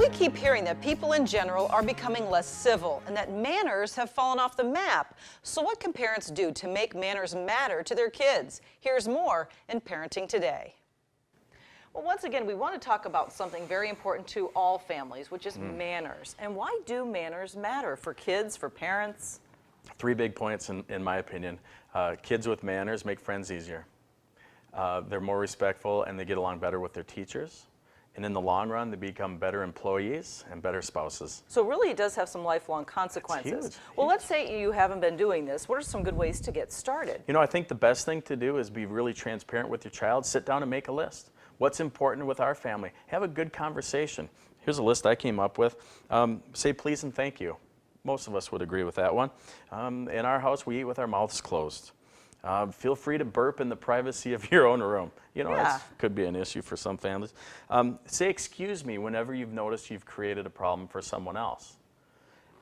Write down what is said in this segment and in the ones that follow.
We keep hearing that people in general are becoming less civil and that manners have fallen off the map. So what can parents do to make manners matter to their kids? Here's more in Parenting Today. Well, once again, we want to talk about something very important to all families, which is manners. And why do manners matter for kids, for parents? 3 big points in my opinion. Kids with manners make friends easier. They're more respectful and they get along better with their teachers. And in the long run, they become better employees and better spouses. So really it does have some lifelong consequences. Huge, well, huge. let's say you haven't been doing this. What are some good ways to get started? You know, I think the best thing to do is be really transparent with your child. Sit down and make a list. What's important with our family? Have a good conversation. Here's a list I came up with. Say please and thank you. Most of us would agree with that one. In our house, we eat with our mouths closed. Feel free to burp in the privacy of your own room. You know, that could be an issue for some families. Say excuse me whenever you've noticed you've created a problem for someone else.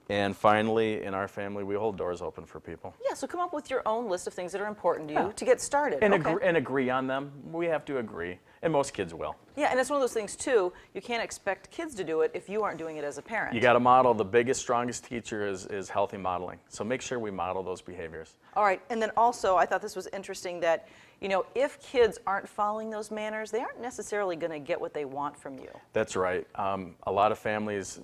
And finally, in our family, we hold doors open for people. Yeah, so come up with your own list of things that are important to you to get started. And, and agree on them. We have to agree. And most kids will. Yeah, and it's one of those things, too, you can't expect kids to do it if you aren't doing it as a parent. You got to model. The biggest, strongest teacher is healthy modeling. So make sure we model those behaviors. All right, and then also, I thought this was interesting that, you know, if kids aren't following those manners, they aren't necessarily going to get what they want from you. That's right. A lot of families,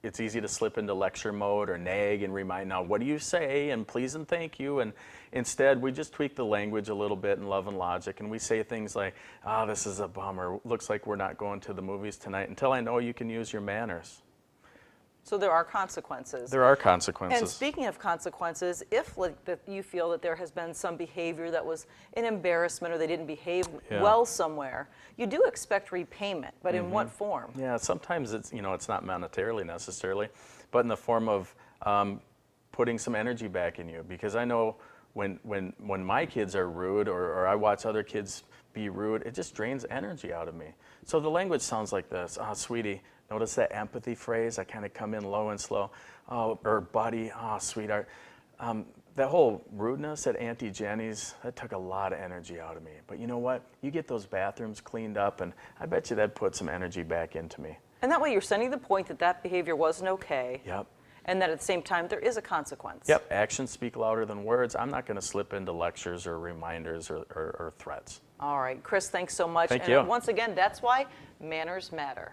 it's easy to slip into lecture mode or nag and remind, now, what do you say? And please and thank you. And instead, we just tweak the language a little bit in love and logic. And we say things like, oh, this is a bummer. Looks like we're not going to the movies tonight until I know you can use your manners. So there are consequences. There are consequences. And speaking of consequences, if you feel that there has been some behavior that was an embarrassment or they didn't behave well somewhere, you do expect repayment, but in what form? Yeah, sometimes it's, you know, it's not monetarily necessarily, but in the form of putting some energy back in you. Because I know when my kids are rude or I watch other kids be rude, it just drains energy out of me. So the language sounds like this. Oh, sweetie, notice that empathy phrase? I kind of come in low and slow. Oh, or buddy, oh, sweetheart. That whole rudeness at Auntie Jenny's, that took a lot of energy out of me. But you know what? You get those bathrooms cleaned up, and I bet you that put some energy back into me. And that way you're sending the point that that behavior wasn't okay. Yep. And that at the same time, there is a consequence. Yep, actions speak louder than words. I'm not going to slip into lectures or reminders or threats. All right, Chris, thanks so much. Thank and you. Once again, that's why manners matter.